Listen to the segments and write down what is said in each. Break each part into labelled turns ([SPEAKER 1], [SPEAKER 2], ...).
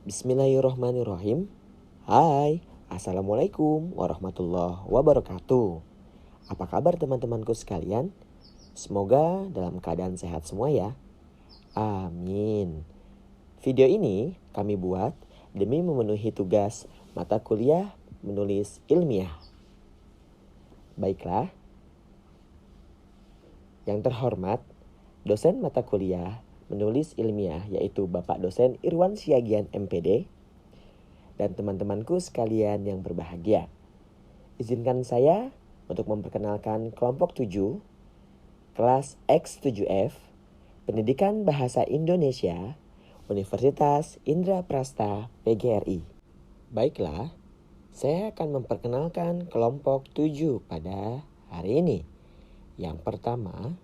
[SPEAKER 1] Bismillahirrohmanirrohim. Hai, Assalamualaikum warahmatullahi wabarakatuh. Apa kabar teman-temanku sekalian? Semoga dalam keadaan sehat semua ya. Amin. Video ini kami buat demi memenuhi tugas mata kuliah menulis ilmiah. Baiklah. Yang terhormat, dosen mata kuliah menulis ilmiah yaitu Bapak Dosen Irwan Siagian MPD dan teman-temanku sekalian yang berbahagia. Izinkan saya untuk memperkenalkan kelompok 7 kelas X7F Pendidikan Bahasa Indonesia Universitas Indraprasta PGRI. Baiklah, saya akan memperkenalkan kelompok 7 pada hari ini. Yang pertama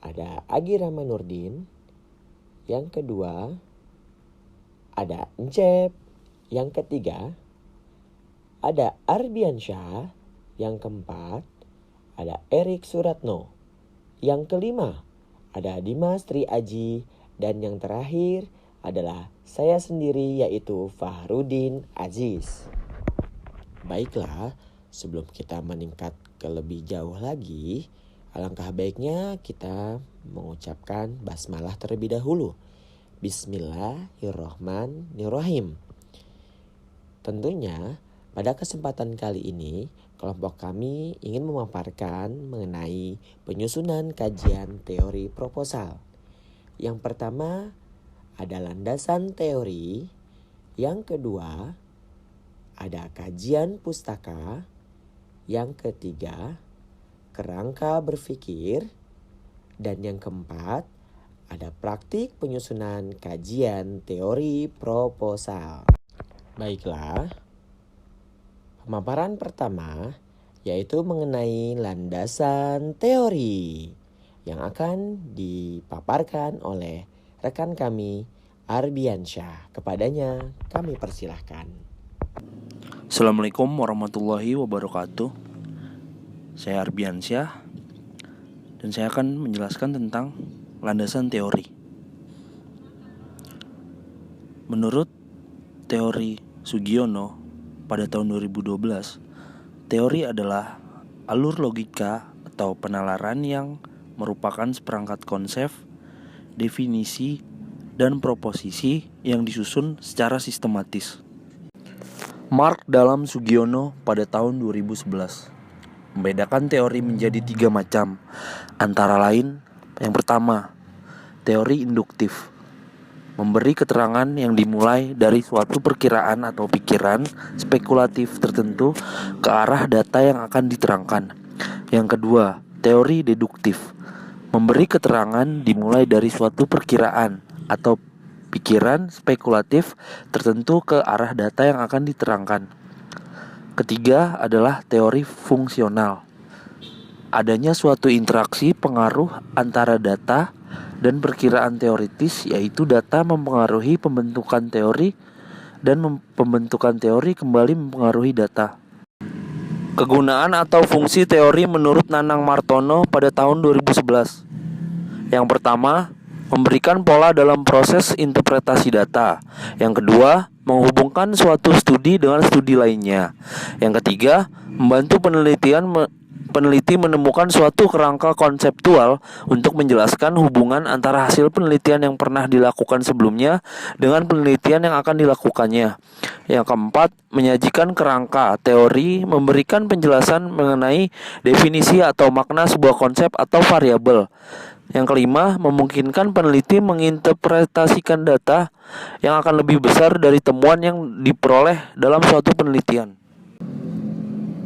[SPEAKER 1] ada Agi Ramanurdin. Yang kedua ada Encep. Yang ketiga ada Arbiansyah. Yang keempat ada Erik Suratno. Yang kelima ada Dimas Tri Aji. Dan yang terakhir adalah saya sendiri yaitu Fahrudin Aziz. Baiklah, sebelum kita meningkat ke lebih jauh lagi, alangkah baiknya kita mengucapkan basmalah terlebih dahulu. Bismillahirrohmanirrohim. Tentunya pada kesempatan kali ini kelompok kami ingin memaparkan mengenai penyusunan kajian teori proposal. Yang pertama ada landasan teori. Yang kedua ada kajian pustaka. Yang ketiga kerangka berpikir. Dan yang keempat ada praktik penyusunan kajian teori proposal. Baiklah, pemaparan pertama yaitu mengenai landasan teori yang akan dipaparkan oleh rekan kami Arbiansyah. Kepadanya kami persilahkan.
[SPEAKER 2] Assalamualaikum warahmatullahi wabarakatuh. Saya Arbiansyah dan saya akan menjelaskan tentang landasan teori. Menurut teori Sugiono pada tahun 2012, teori adalah alur logika atau penalaran yang merupakan seperangkat konsep, definisi, dan proposisi yang disusun secara sistematis. Mark dalam Sugiono pada tahun 2011 membedakan teori menjadi 3 macam. Antara lain, yang pertama, teori induktif. Memberi keterangan yang dimulai dari suatu perkiraan atau pikiran spekulatif tertentu ke arah data yang akan diterangkan. Yang kedua, teori deduktif. Memberi keterangan dimulai dari suatu perkiraan atau pikiran spekulatif tertentu ke arah data yang akan diterangkan. Ketiga adalah teori fungsional. Adanya suatu interaksi pengaruh antara data dan perkiraan teoritis, yaitu data mempengaruhi pembentukan teori dan pembentukan teori kembali mempengaruhi data. Kegunaan atau fungsi teori menurut Nanang Martono pada tahun 2011. Yang pertama, memberikan pola dalam proses interpretasi data. Yang kedua, menghubungkan suatu studi dengan studi lainnya. Yang ketiga, membantu peneliti menemukan suatu kerangka konseptual untuk menjelaskan hubungan antara hasil penelitian yang pernah dilakukan sebelumnya dengan penelitian yang akan dilakukannya. Yang keempat, menyajikan kerangka teori, memberikan penjelasan mengenai definisi atau makna sebuah konsep atau variabel. Yang kelima, memungkinkan peneliti menginterpretasikan data yang akan lebih besar dari temuan yang diperoleh dalam suatu penelitian.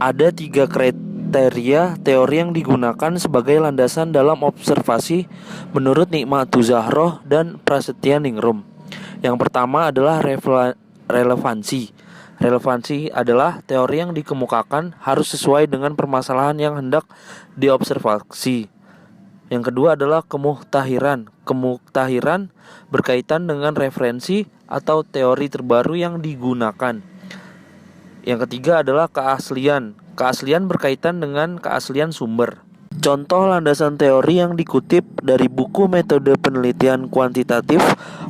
[SPEAKER 2] Ada 3 kriteria teori yang digunakan sebagai landasan dalam observasi menurut Nikmatu Zahroh dan Prasetya Ningrum. Yang pertama adalah relevansi. Relevansi adalah teori yang dikemukakan harus sesuai dengan permasalahan yang hendak diobservasi. Yang kedua adalah kemukhtahiran. Kemukhtahiran berkaitan dengan referensi atau teori terbaru yang digunakan. Yang ketiga adalah keaslian. Keaslian berkaitan dengan keaslian sumber. Contoh landasan teori yang dikutip dari buku Metode Penelitian Kuantitatif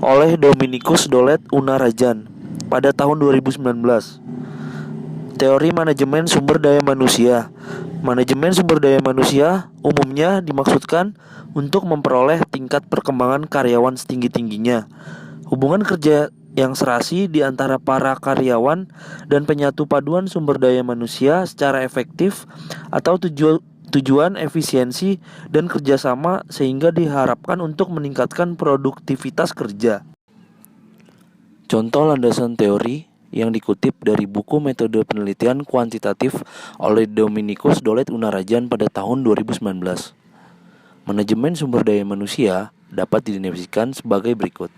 [SPEAKER 2] oleh Dominikus Dolet Unarajan pada tahun 2019. Teori manajemen sumber daya manusia. Manajemen sumber daya manusia umumnya dimaksudkan untuk memperoleh tingkat perkembangan karyawan setinggi-tingginya, hubungan kerja yang serasi di antara para karyawan, dan penyatu paduan sumber daya manusia secara efektif atau tujuan efisiensi dan kerjasama sehingga diharapkan untuk meningkatkan produktivitas kerja. Contoh landasan teori yang dikutip dari buku Metode Penelitian Kuantitatif oleh Dominikus Dolet Unarajan pada tahun 2019. Manajemen sumber daya manusia dapat didefinisikan sebagai berikut.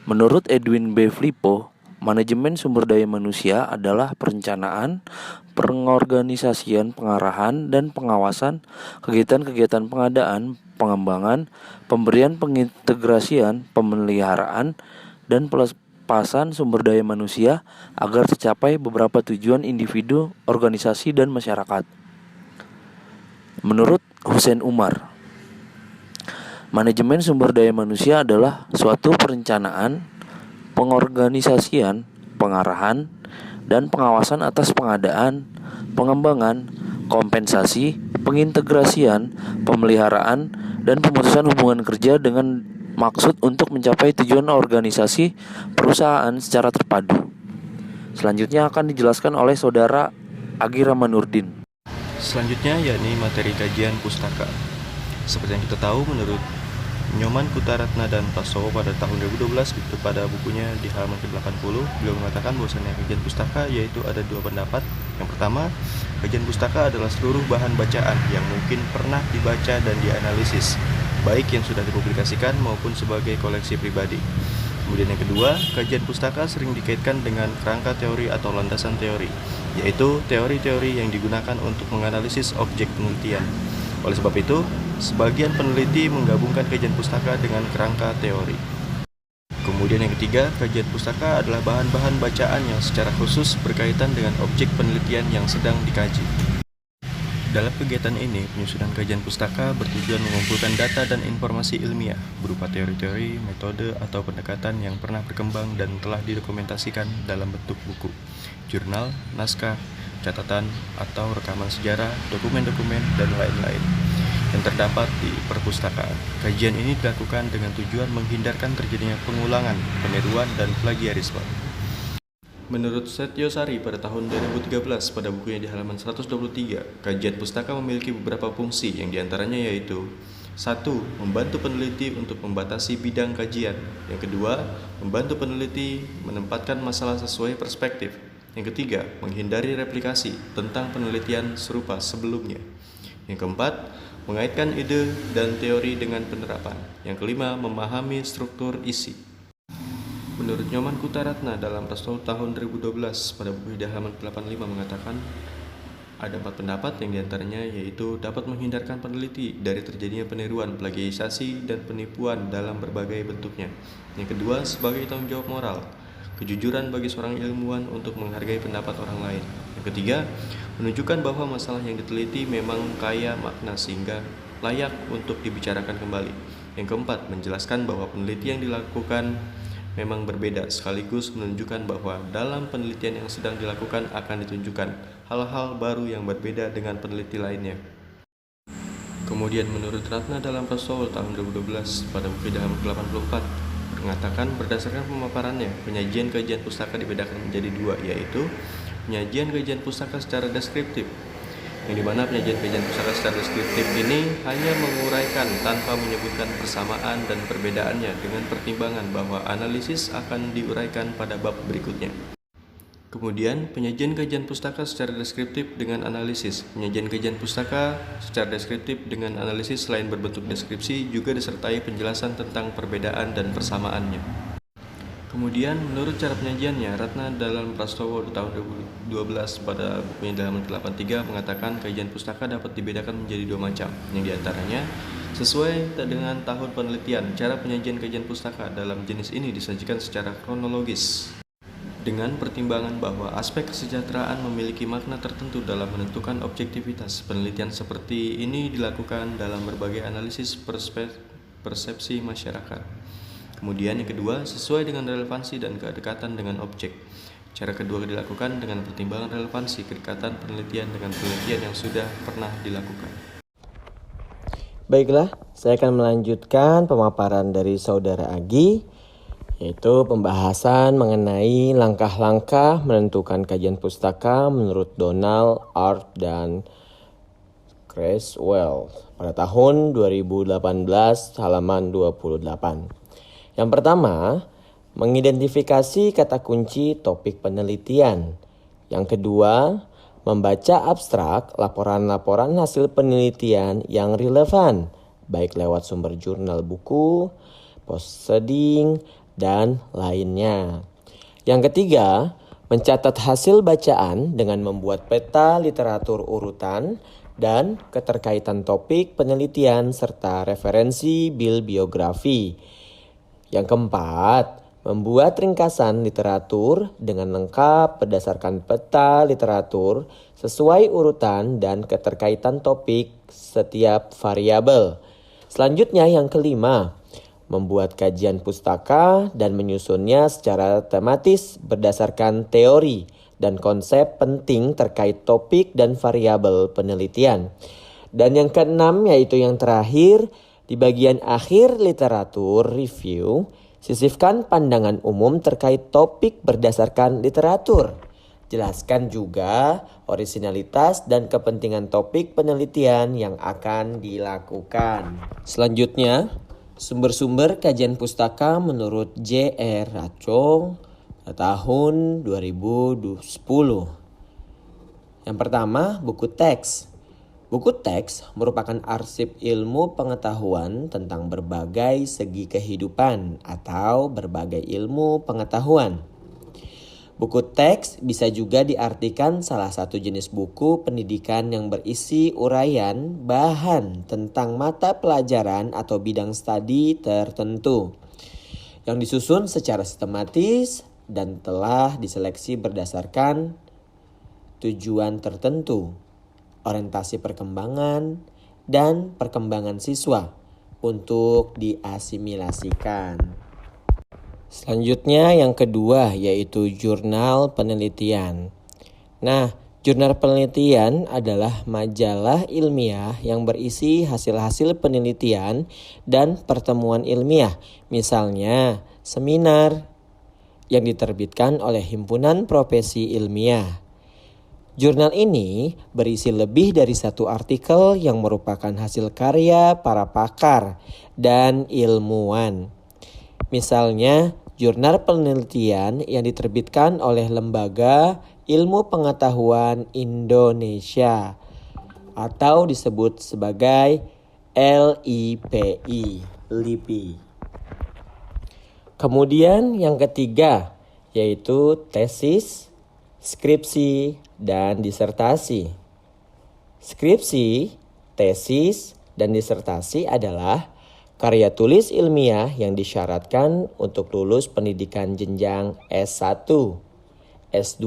[SPEAKER 2] Menurut Edwin B. Filippo, manajemen sumber daya manusia adalah perencanaan, pengorganisasian, pengarahan, dan pengawasan kegiatan-kegiatan pengadaan, pengembangan, pemberian pengintegrasian, pemeliharaan, dan pelepasan sumber daya manusia agar tercapai beberapa tujuan individu, organisasi, dan masyarakat. Menurut Hussein Umar, manajemen sumber daya manusia adalah suatu perencanaan, pengorganisasian, pengarahan, dan pengawasan atas pengadaan, pengembangan, kompensasi, pengintegrasian, pemeliharaan, dan pemutusan hubungan kerja dengan maksud untuk mencapai tujuan organisasi perusahaan secara terpadu. Selanjutnya akan dijelaskan oleh Saudara Agi Ramanurdin.
[SPEAKER 3] Selanjutnya yakni materi kajian pustaka. Seperti yang kita tahu, menurut Nyoman Kutaratna dan Prastowo pada tahun 2012 pada bukunya di halaman ke-80, beliau mengatakan bahwasanya kajian pustaka yaitu ada dua pendapat. Yang pertama, kajian pustaka adalah seluruh bahan bacaan yang mungkin pernah dibaca dan dianalisis, baik yang sudah dipublikasikan maupun sebagai koleksi pribadi. Kemudian yang kedua, kajian pustaka sering dikaitkan dengan kerangka teori atau landasan teori, yaitu teori-teori yang digunakan untuk menganalisis objek penelitian. Oleh sebab itu, sebagian peneliti menggabungkan kajian pustaka dengan kerangka teori. Kemudian yang ketiga, kajian pustaka adalah bahan-bahan bacaan yang secara khusus berkaitan dengan objek penelitian yang sedang dikaji. Dalam kegiatan ini, penyusunan kajian pustaka bertujuan mengumpulkan data dan informasi ilmiah berupa teori-teori, metode, atau pendekatan yang pernah berkembang dan telah didokumentasikan dalam bentuk buku, jurnal, naskah, catatan, atau rekaman sejarah, dokumen-dokumen, dan lain-lain yang terdapat di perpustakaan. Kajian ini dilakukan dengan tujuan menghindarkan terjadinya pengulangan, peniruan, dan plagiarisme. Menurut Setyo Sari pada tahun 2013 pada bukunya di halaman 123, kajian pustaka memiliki beberapa fungsi yang diantaranya yaitu 1. Membantu peneliti untuk membatasi bidang kajian. Yang kedua, membantu peneliti menempatkan masalah sesuai perspektif. Yang ketiga, menghindari replikasi tentang penelitian serupa sebelumnya. Yang keempat, mengaitkan ide dan teori dengan penerapan. Yang kelima, memahami struktur isi. Menurut Nyoman Kutaratna dalam Prastowo tahun 2012 pada buku di halaman 85 mengatakan ada 4 pendapat yang diantaranya yaitu dapat menghindarkan peneliti dari terjadinya peniruan, plagiarisasi, dan penipuan dalam berbagai bentuknya. Yang kedua, sebagai tanggung jawab moral, kejujuran bagi seorang ilmuwan untuk menghargai pendapat orang lain. Yang ketiga, menunjukkan bahwa masalah yang diteliti memang kaya makna sehingga layak untuk dibicarakan kembali. Yang keempat, menjelaskan bahwa penelitian yang dilakukan memang berbeda, sekaligus menunjukkan bahwa dalam penelitian yang sedang dilakukan akan ditunjukkan hal-hal baru yang berbeda dengan peneliti lainnya. Kemudian menurut Ratna dalam Prastowo tahun 2012 pada buku di halaman 84 mengatakan berdasarkan pemaparannya, penyajian kajian pustaka dibedakan menjadi dua, yaitu penyajian kajian pustaka secara deskriptif, yang dimana penyajian kajian pustaka secara deskriptif ini hanya menguraikan tanpa menyebutkan persamaan dan perbedaannya dengan pertimbangan bahwa analisis akan diuraikan pada bab berikutnya. Kemudian, penyajian kajian pustaka secara deskriptif dengan analisis. Penyajian kajian pustaka secara deskriptif dengan analisis selain berbentuk deskripsi juga disertai penjelasan tentang perbedaan dan persamaannya. Kemudian, menurut cara penyajiannya, Ratna dalam Prastowo di tahun 2012 pada bukunya di halaman ke-83 mengatakan kajian pustaka dapat dibedakan menjadi dua macam, yang diantaranya sesuai dengan tahun penelitian. Cara penyajian kajian pustaka dalam jenis ini disajikan secara kronologis. dengan pertimbangan bahwa aspek kesejahteraan memiliki makna tertentu dalam menentukan objektivitas. Penelitian seperti ini dilakukan dalam berbagai analisis persepsi masyarakat. Kemudian yang kedua, sesuai dengan relevansi dan kedekatan dengan objek. Cara kedua dilakukan dengan pertimbangan relevansi kedekatan penelitian dengan penelitian yang sudah pernah dilakukan.
[SPEAKER 1] Baiklah, saya akan melanjutkan pemaparan dari Saudara Agi, yaitu pembahasan mengenai langkah-langkah menentukan kajian pustaka menurut Donald, Art, dan Creswell pada tahun 2018 halaman 28. Yang pertama, mengidentifikasi kata kunci topik penelitian. Yang kedua, membaca abstrak laporan-laporan hasil penelitian yang relevan, baik lewat sumber jurnal buku, proceeding, dan lainnya. Yang ketiga, mencatat hasil bacaan dengan membuat peta literatur urutan dan keterkaitan topik penelitian serta referensi bibliografi. Yang keempat, membuat ringkasan literatur dengan lengkap berdasarkan peta literatur sesuai urutan dan keterkaitan topik setiap variabel. Selanjutnya yang kelima, membuat kajian pustaka dan menyusunnya secara tematis berdasarkan teori dan konsep penting terkait topik dan variabel penelitian. Dan yang keenam, yaitu yang terakhir, di bagian akhir literatur review, sisipkan pandangan umum terkait topik berdasarkan literatur. Jelaskan juga orisinalitas dan kepentingan topik penelitian yang akan dilakukan. Selanjutnya, sumber-sumber kajian pustaka menurut J.R. Rachong tahun 2010. Yang pertama, buku teks. Buku teks merupakan arsip ilmu pengetahuan tentang berbagai segi kehidupan atau berbagai ilmu pengetahuan. Buku teks bisa juga diartikan salah satu jenis buku pendidikan yang berisi uraian bahan tentang mata pelajaran atau bidang studi tertentu, yang disusun secara sistematis dan telah diseleksi berdasarkan tujuan tertentu, orientasi perkembangan, dan perkembangan siswa untuk diasimilasikan. Selanjutnya yang kedua, yaitu jurnal penelitian. Nah, jurnal penelitian adalah majalah ilmiah yang berisi hasil-hasil penelitian dan pertemuan ilmiah, misalnya seminar yang diterbitkan oleh himpunan profesi ilmiah. Jurnal ini berisi lebih dari satu artikel yang merupakan hasil karya para pakar dan ilmuwan. Misalnya, jurnal penelitian yang diterbitkan oleh Lembaga Ilmu Pengetahuan Indonesia atau disebut sebagai LIPI, LIPI. Kemudian yang ketiga, yaitu tesis, skripsi, dan disertasi. Skripsi, tesis, dan disertasi adalah karya tulis ilmiah yang disyaratkan untuk lulus pendidikan jenjang S1, S2,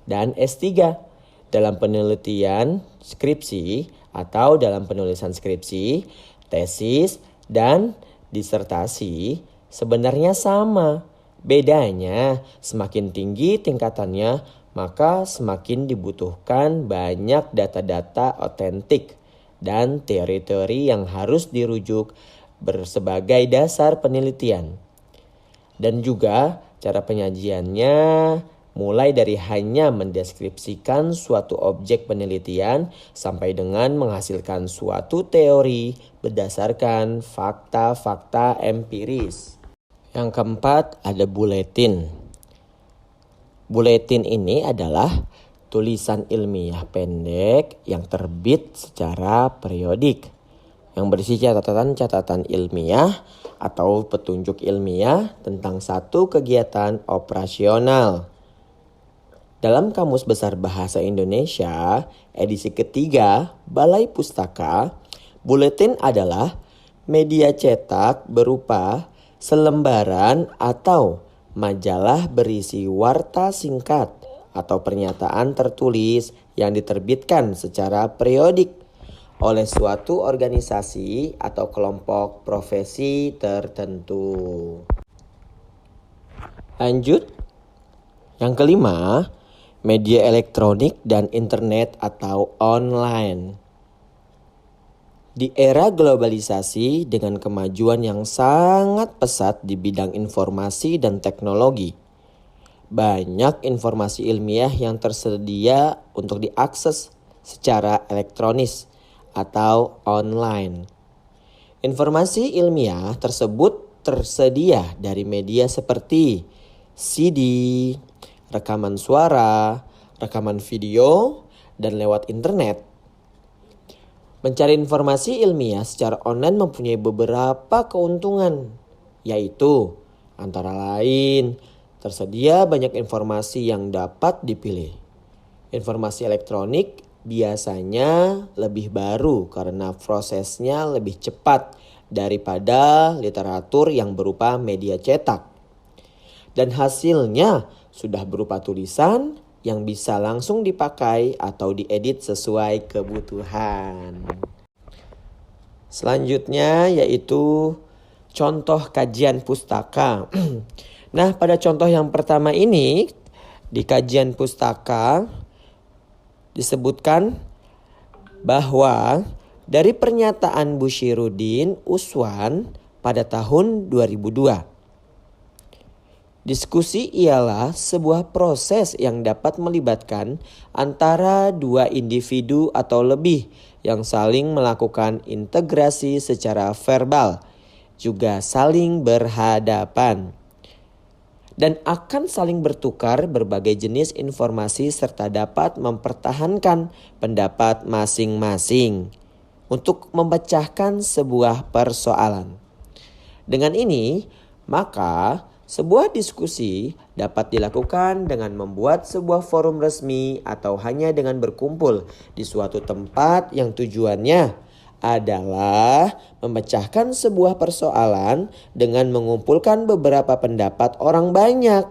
[SPEAKER 1] dan S3. Dalam penelitian skripsi atau dalam penulisan skripsi, tesis, dan disertasi sebenarnya sama. Bedanya, semakin tinggi tingkatannya, maka semakin dibutuhkan banyak data-data otentik dan teori-teori yang harus dirujuk sebagai dasar penelitian. Dan juga cara penyajiannya mulai dari hanya mendeskripsikan suatu objek penelitian sampai dengan menghasilkan suatu teori berdasarkan fakta-fakta empiris. Yang keempat, ada buletin. Buletin ini adalah tulisan ilmiah pendek yang terbit secara periodik, yang berisi catatan-catatan ilmiah atau petunjuk ilmiah tentang satu kegiatan operasional. Dalam Kamus Besar Bahasa Indonesia, edisi ketiga, Balai Pustaka, buletin adalah media cetak berupa selembaran atau majalah berisi warta singkat atau pernyataan tertulis yang diterbitkan secara periodik oleh suatu organisasi atau kelompok profesi tertentu. Lanjut. Yang kelima, media elektronik dan internet atau online. Di era globalisasi dengan kemajuan yang sangat pesat di bidang informasi dan teknologi, banyak informasi ilmiah yang tersedia untuk diakses secara elektronis atau online. Informasi ilmiah tersebut tersedia dari media seperti CD, rekaman suara, rekaman video, dan lewat internet. Mencari informasi ilmiah secara online mempunyai beberapa keuntungan, yaitu antara lain tersedia banyak informasi yang dapat dipilih. Informasi elektronik biasanya lebih baru karena prosesnya lebih cepat daripada literatur yang berupa media cetak. Dan hasilnya sudah berupa tulisan yang bisa langsung dipakai atau diedit sesuai kebutuhan. Selanjutnya yaitu contoh kajian pustaka. Nah, pada contoh yang pertama ini di kajian pustaka disebutkan bahwa dari pernyataan Bushiruddin Uswan pada tahun 2002. Diskusi ialah sebuah proses yang dapat melibatkan antara dua individu atau lebih yang saling melakukan integrasi secara verbal, juga saling berhadapan, dan akan saling bertukar berbagai jenis informasi serta dapat mempertahankan pendapat masing-masing untuk memecahkan sebuah persoalan. Dengan ini, maka sebuah diskusi dapat dilakukan dengan membuat sebuah forum resmi atau hanya dengan berkumpul di suatu tempat yang tujuannya adalah memecahkan sebuah persoalan dengan mengumpulkan beberapa pendapat orang banyak.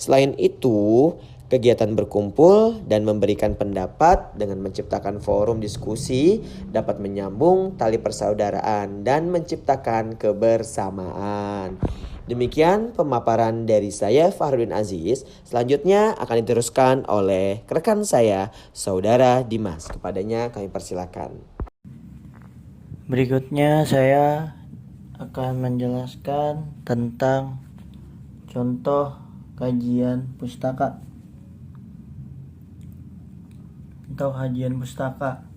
[SPEAKER 1] Selain itu, kegiatan berkumpul dan memberikan pendapat dengan menciptakan forum diskusi dapat menyambung tali persaudaraan dan menciptakan kebersamaan. Demikian pemaparan dari saya Fahrudin Aziz. Selanjutnya akan diteruskan oleh rekan saya, Saudara Dimas. Kepadanya kami persilakan.
[SPEAKER 4] Berikutnya saya akan menjelaskan tentang contoh kajian pustaka atau kajian pustaka.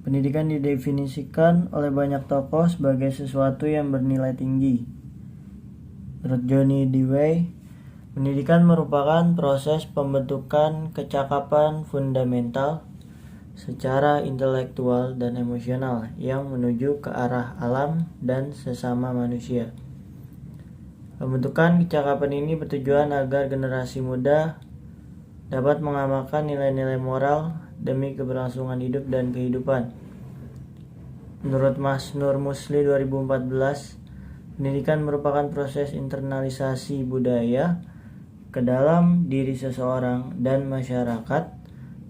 [SPEAKER 4] Pendidikan didefinisikan oleh banyak tokoh sebagai sesuatu yang bernilai tinggi. Menurut Johnny Dewey, pendidikan merupakan proses pembentukan kecakapan fundamental secara intelektual dan emosional yang menuju ke arah alam dan sesama manusia. Pembentukan kecakapan ini bertujuan agar generasi muda dapat mengamalkan nilai-nilai moral demi keberlangsungan hidup dan kehidupan. Menurut Mas Nur Musli 2014, pendidikan merupakan proses internalisasi budaya ke dalam diri seseorang dan masyarakat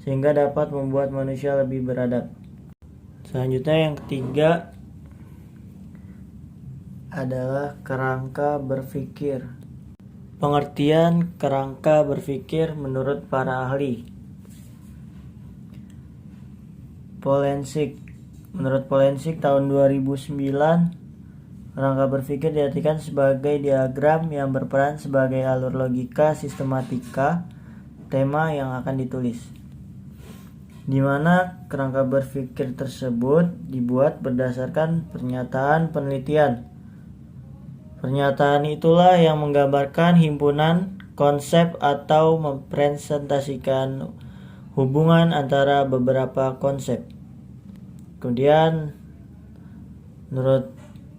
[SPEAKER 4] sehingga dapat membuat manusia lebih beradab. Selanjutnya yang ketiga adalah kerangka berpikir. Pengertian kerangka berpikir menurut para ahli. Polensik. Menurut Polensik tahun 2009, kerangka berpikir diartikan sebagai diagram yang berperan sebagai alur logika sistematika tema yang akan ditulis, di mana kerangka berpikir tersebut dibuat berdasarkan pernyataan penelitian. Pernyataan itulah yang menggambarkan himpunan konsep atau mempresentasikan hubungan antara beberapa konsep. Kemudian menurut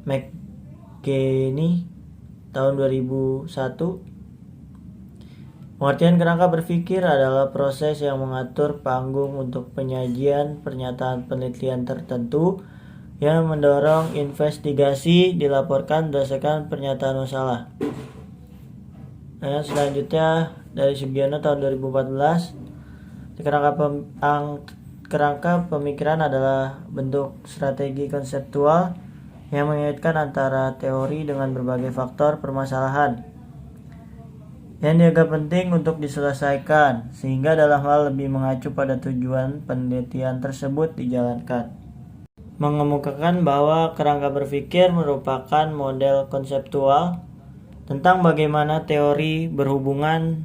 [SPEAKER 4] McKinney tahun 2001, pengertian kerangka berpikir adalah proses yang mengatur panggung untuk penyajian pernyataan penelitian tertentu yang mendorong investigasi dilaporkan berdasarkan pernyataan masalah. Nah, selanjutnya dari Sugiono tahun 2014, kerangka pemikiran adalah bentuk strategi konseptual yang mengaitkan antara teori dengan berbagai faktor permasalahan yang dianggap penting untuk diselesaikan, sehingga dalam hal lebih mengacu pada tujuan penelitian tersebut dijalankan. Mengemukakan bahwa kerangka berpikir merupakan model konseptual tentang bagaimana teori berhubungan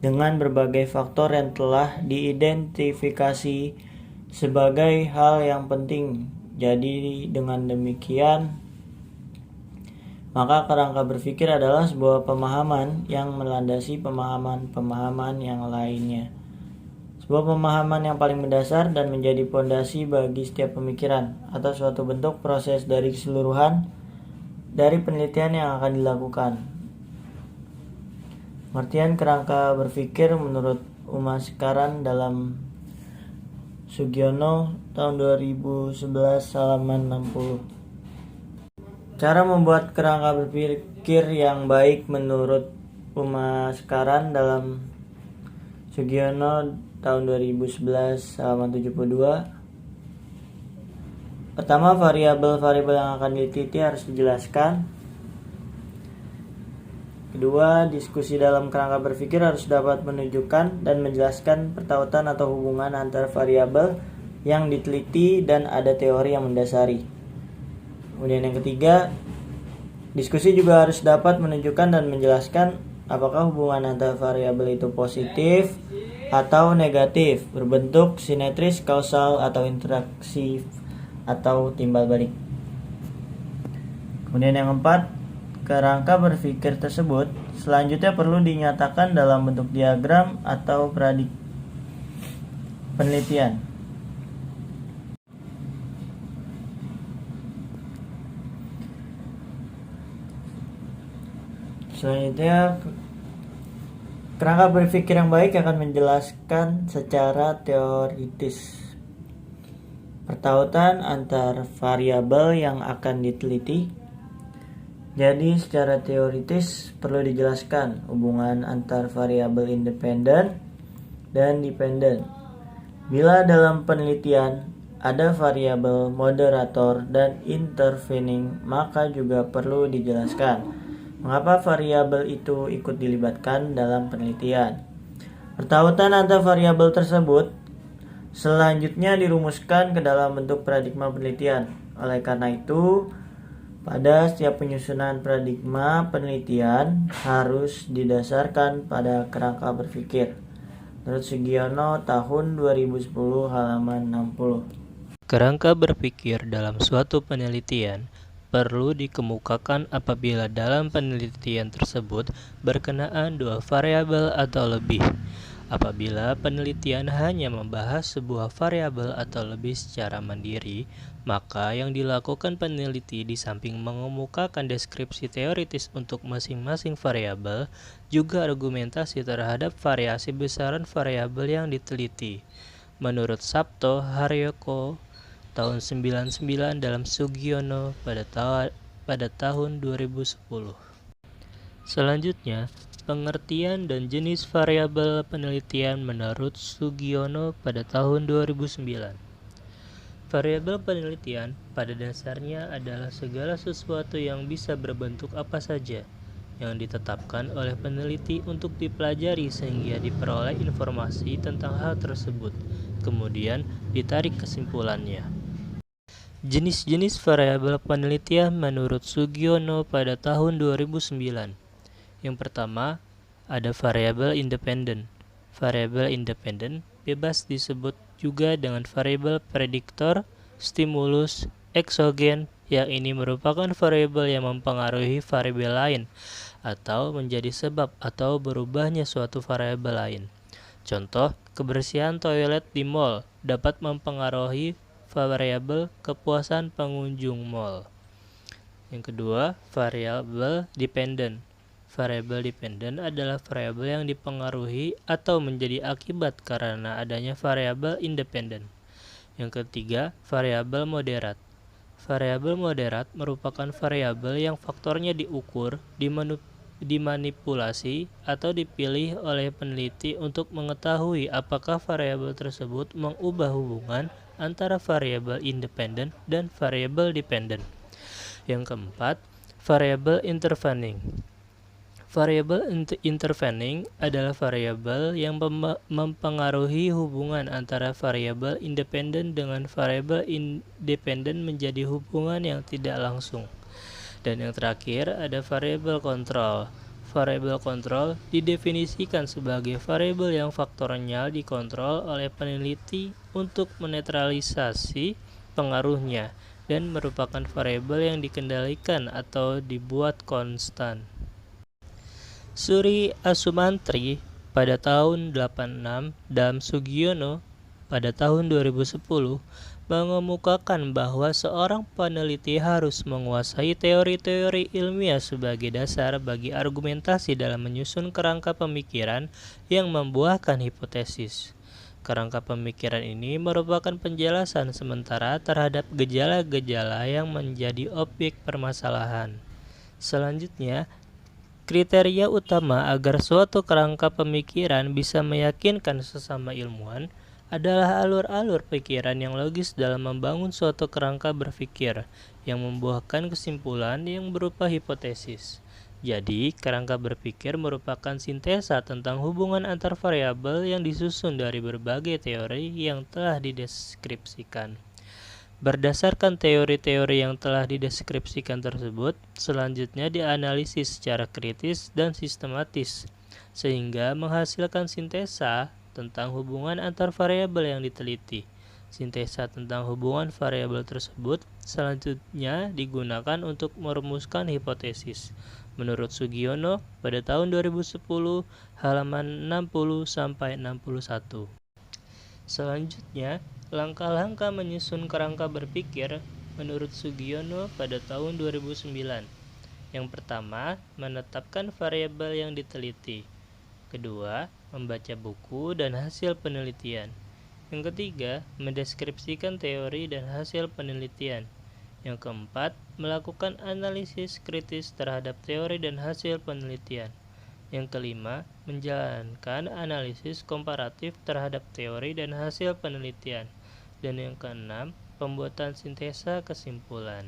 [SPEAKER 4] dengan berbagai faktor yang telah diidentifikasi sebagai hal yang penting. Jadi dengan demikian, maka kerangka berpikir adalah sebuah pemahaman yang melandasi pemahaman-pemahaman yang lainnya. Sebuah pemahaman yang paling mendasar dan menjadi pondasi bagi setiap pemikiran atau suatu bentuk proses dari keseluruhan dari penelitian yang akan dilakukan. Pengertian kerangka berpikir menurut Umaskaran dalam Sugiono tahun 2011 halaman 60. Cara membuat kerangka berpikir yang baik menurut Umaskaran dalam Sugiono tahun 2011 halaman 72. Pertama, variabel-variabel yang akan diteliti harus dijelaskan. Kedua, diskusi dalam kerangka berpikir harus dapat menunjukkan dan menjelaskan pertautan atau hubungan antar variabel yang diteliti dan ada teori yang mendasari. Kemudian yang ketiga, diskusi juga harus dapat menunjukkan dan menjelaskan apakah hubungan antar variabel itu positif atau negatif, berbentuk simetris, kausal, atau interaksi atau timbal balik. Kemudian yang keempat, kerangka berpikir tersebut selanjutnya perlu dinyatakan dalam bentuk diagram atau paradigma penelitian. Selanjutnya, kerangka berpikir yang baik akan menjelaskan secara teoritis pertautan antar variabel yang akan diteliti. Jadi secara teoritis perlu dijelaskan hubungan antar variabel independen dan dependen. Bila dalam penelitian ada variabel moderator dan intervening, maka juga perlu dijelaskan mengapa variabel itu ikut dilibatkan dalam penelitian. Pertautan antar variabel tersebut selanjutnya dirumuskan ke dalam bentuk paradigma penelitian. Oleh karena itu, pada setiap penyusunan paradigma penelitian harus didasarkan pada kerangka berpikir. Menurut Sugiono tahun 2010 halaman 60.
[SPEAKER 5] Kerangka berpikir dalam suatu penelitian perlu dikemukakan apabila dalam penelitian tersebut berkenaan dua variabel atau lebih. Apabila penelitian hanya membahas sebuah variabel atau lebih secara mandiri, maka yang dilakukan peneliti di samping mengemukakan deskripsi teoritis untuk masing-masing variabel, juga argumentasi terhadap variasi besaran variabel yang diteliti. Menurut Sabto Haryoko tahun 99 dalam Sugiono pada tahun 2010. Selanjutnya, pengertian dan jenis variabel penelitian menurut Sugiono pada tahun 2009. Variabel penelitian pada dasarnya adalah segala sesuatu yang bisa berbentuk apa saja yang ditetapkan oleh peneliti untuk dipelajari sehingga diperoleh informasi tentang hal tersebut, kemudian ditarik kesimpulannya. Jenis-jenis variabel penelitian menurut Sugiono pada tahun 2009. Yang pertama, ada variabel independen. Variabel independen bebas disebut juga dengan variabel prediktor, stimulus, eksogen, yang ini merupakan variabel yang mempengaruhi variabel lain atau menjadi sebab atau berubahnya suatu variabel lain. Contoh, kebersihan toilet di mall dapat mempengaruhi variabel kepuasan pengunjung mall. Yang kedua, variabel dependen. Variabel dependen adalah variabel yang dipengaruhi atau menjadi akibat karena adanya variabel independen. Yang ketiga, variabel moderat. Variabel moderat merupakan variabel yang faktornya diukur, dimanipulasi atau dipilih oleh peneliti untuk mengetahui apakah variabel tersebut mengubah hubungan antara variabel independen dan variabel dependen. Yang keempat, variabel intervening. Variabel intervening adalah variabel yang mempengaruhi hubungan antara variabel independen dengan variabel independen menjadi hubungan yang tidak langsung. Dan yang terakhir ada variabel kontrol. Variabel kontrol didefinisikan sebagai variabel yang faktornya dikontrol oleh peneliti untuk menetralisasi pengaruhnya dan merupakan variabel yang dikendalikan atau dibuat konstan. Suri Asumantri pada tahun 86 dan Sugiono pada tahun 2010 mengemukakan bahwa seorang peneliti harus menguasai teori-teori ilmiah sebagai dasar bagi argumentasi dalam menyusun kerangka pemikiran yang membuahkan hipotesis. Kerangka pemikiran ini merupakan penjelasan sementara terhadap gejala-gejala yang menjadi objek permasalahan. Selanjutnya, kriteria utama agar suatu kerangka pemikiran bisa meyakinkan sesama ilmuwan adalah alur-alur pikiran yang logis dalam membangun suatu kerangka berpikir yang membuahkan kesimpulan yang berupa hipotesis. Jadi, kerangka berpikir merupakan sintesa tentang hubungan antar variabel yang disusun dari berbagai teori yang telah dideskripsikan. Berdasarkan teori-teori yang telah dideskripsikan tersebut, selanjutnya dianalisis secara kritis dan sistematis, sehingga menghasilkan sintesa tentang hubungan antar variabel yang diteliti. Sintesa tentang hubungan variabel tersebut selanjutnya digunakan untuk merumuskan hipotesis. Menurut Sugiono pada tahun 2010, halaman 60-61. Selanjutnya, langkah-langkah menyusun kerangka berpikir menurut Sugiono pada tahun 2009. Yang pertama, menetapkan variabel yang diteliti. Kedua, membaca buku dan hasil penelitian. Yang ketiga, mendeskripsikan teori dan hasil penelitian. Yang keempat, melakukan analisis kritis terhadap teori dan hasil penelitian. Yang kelima, menjalankan analisis komparatif terhadap teori dan hasil penelitian. Dan yang keenam, pembuatan sintesa kesimpulan.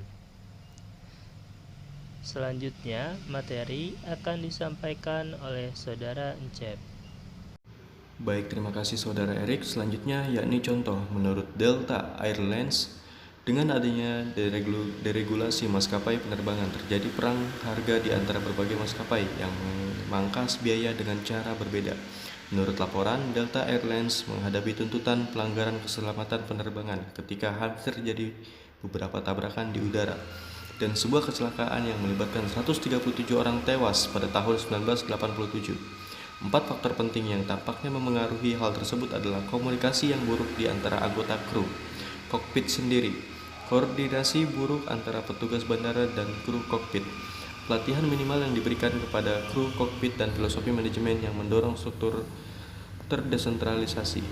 [SPEAKER 5] Selanjutnya, materi akan disampaikan oleh Saudara Encep.
[SPEAKER 3] Baik, terima kasih Saudara Erik. Selanjutnya yakni contoh menurut Delta Airlines. Dengan adanya deregulasi maskapai penerbangan, terjadi perang harga di antara berbagai maskapai yang memangkas biaya dengan cara berbeda. Menurut laporan, Delta Airlines menghadapi tuntutan pelanggaran keselamatan penerbangan ketika hampir terjadi beberapa tabrakan di udara dan sebuah kecelakaan yang melibatkan 137 orang tewas pada tahun 1987. 4 faktor penting yang tampaknya memengaruhi hal tersebut adalah komunikasi yang buruk di antara anggota kru, kokpit sendiri, koordinasi buruk antara petugas bandara dan kru kokpit, pelatihan minimal yang diberikan kepada kru kokpit, dan filosofi manajemen yang mendorong struktur terdesentralisasi.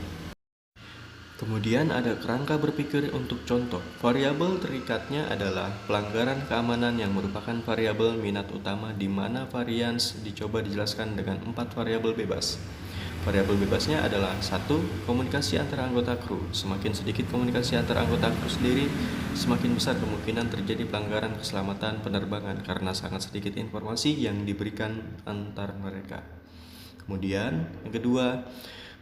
[SPEAKER 3] Kemudian ada kerangka berpikir untuk contoh. Variabel terikatnya adalah pelanggaran keamanan yang merupakan variabel minat utama di mana varians dicoba dijelaskan dengan 4 variabel bebas. Variabel bebasnya adalah 1. Komunikasi antara anggota kru. Semakin sedikit komunikasi antara anggota kru sendiri, semakin besar kemungkinan terjadi pelanggaran keselamatan penerbangan karena sangat sedikit informasi yang diberikan antar mereka. Kemudian, yang kedua,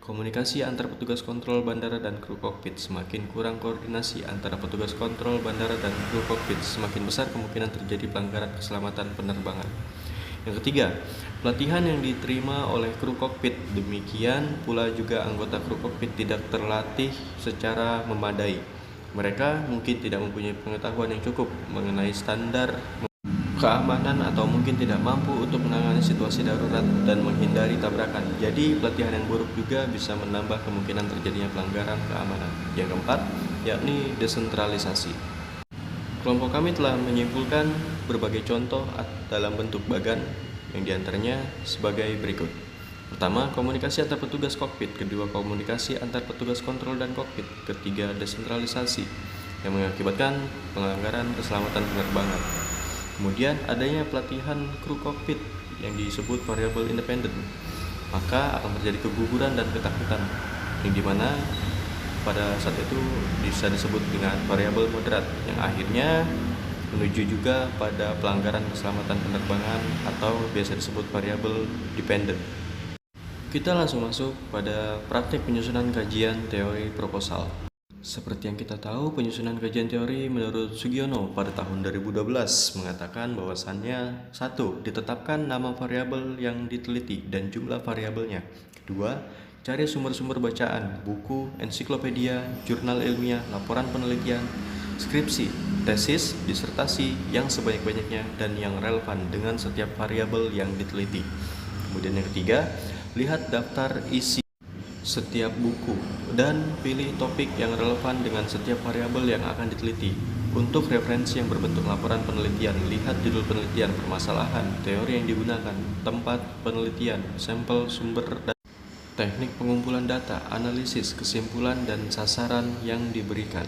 [SPEAKER 3] komunikasi antar petugas kontrol bandara dan kru kokpit. Semakin kurang koordinasi antara petugas kontrol bandara dan kru kokpit, semakin besar kemungkinan terjadi pelanggaran keselamatan penerbangan. Yang ketiga, pelatihan yang diterima oleh kru kokpit. Demikian pula juga anggota kru kokpit tidak terlatih secara memadai. Mereka mungkin tidak mempunyai pengetahuan yang cukup mengenai standar keamanan atau mungkin tidak mampu untuk menangani situasi darurat dan menghindari tabrakan. Jadi pelatihan yang buruk juga bisa menambah kemungkinan terjadinya pelanggaran keamanan. Yang keempat, yakni desentralisasi. Kelompok kami telah menyimpulkan berbagai contoh dalam bentuk bagan yang diantaranya sebagai berikut. Pertama, komunikasi antar petugas kokpit. Kedua, komunikasi antar petugas kontrol dan kokpit. Ketiga, desentralisasi yang mengakibatkan pelanggaran keselamatan penerbangan. Kemudian adanya pelatihan kru kokpit yang disebut variabel independen, maka akan terjadi keguguran dan ketakutan, yang dimana pada saat itu bisa disebut dengan variabel moderat, yang akhirnya menuju juga pada pelanggaran keselamatan penerbangan atau biasa disebut variabel dependent. Kita langsung masuk pada praktek penyusunan kajian teori proposal. Seperti yang kita tahu, penyusunan kajian teori menurut Sugiono pada tahun 2012 mengatakan bahwasannya 1. Ditetapkan nama variabel yang diteliti dan jumlah variabelnya. 2. Cari sumber-sumber bacaan, buku, ensiklopedia, jurnal ilmiah, laporan penelitian, skripsi, tesis, disertasi yang sebanyak-banyaknya dan yang relevan dengan setiap variabel yang diteliti. Kemudian yang ketiga, lihat daftar isi setiap buku dan pilih topik yang relevan dengan setiap variabel yang akan diteliti. Untuk referensi yang berbentuk laporan penelitian, lihat judul penelitian, permasalahan, teori yang digunakan, tempat penelitian, sampel sumber data, teknik pengumpulan data, analisis, kesimpulan, dan sasaran yang diberikan.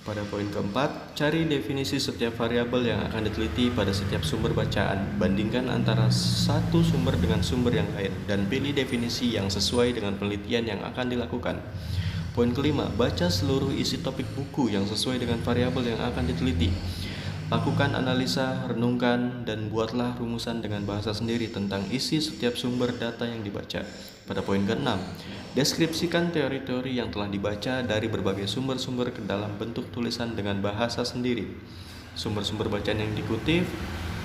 [SPEAKER 3] Pada poin keempat, cari definisi setiap variabel yang akan diteliti pada setiap sumber bacaan. Bandingkan antara satu sumber dengan sumber yang lain dan pilih definisi yang sesuai dengan penelitian yang akan dilakukan. Poin kelima, baca seluruh isi topik buku yang sesuai dengan variabel yang akan diteliti. Lakukan analisa, renungkan, dan buatlah rumusan dengan bahasa sendiri tentang isi setiap sumber data yang dibaca. Pada poin ke-6, deskripsikan teori-teori yang telah dibaca dari berbagai sumber-sumber ke dalam bentuk tulisan dengan bahasa sendiri. Sumber-sumber bacaan yang dikutip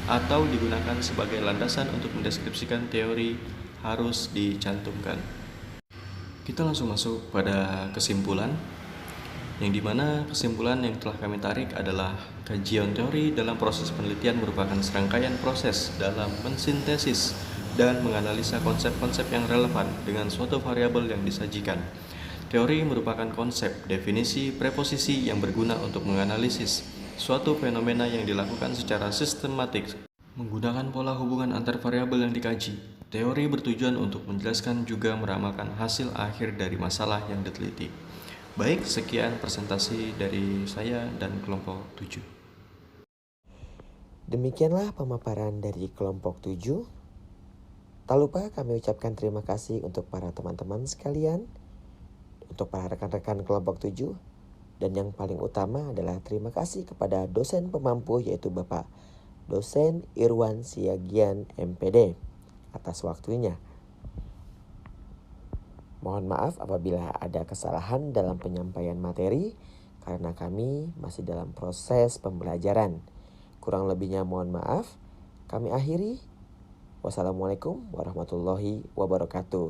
[SPEAKER 3] atau digunakan sebagai landasan untuk mendeskripsikan teori harus dicantumkan. Kita langsung masuk pada kesimpulan, yang dimana kesimpulan yang telah kami tarik adalah kajian teori dalam proses penelitian merupakan serangkaian proses dalam mensintesis dan menganalisa konsep-konsep yang relevan dengan suatu variabel yang disajikan. Teori merupakan konsep, definisi, preposisi yang berguna untuk menganalisis suatu fenomena yang dilakukan secara sistematik menggunakan pola hubungan antar variabel yang dikaji. Teori bertujuan untuk menjelaskan juga meramalkan hasil akhir dari masalah yang diteliti. Baik, sekian presentasi dari saya dan kelompok 7.
[SPEAKER 1] Demikianlah pemaparan dari kelompok 7. Tak lupa kami ucapkan terima kasih untuk para teman-teman sekalian, untuk para rekan-rekan kelompok 7, dan yang paling utama adalah terima kasih kepada dosen pemampu yaitu Bapak Dosen Irwan Siagian MPD atas waktunya. Mohon maaf apabila ada kesalahan dalam penyampaian materi karena kami masih dalam proses pembelajaran. Kurang lebihnya mohon maaf. Kami akhiri. Wassalamualaikum warahmatullahi wabarakatuh.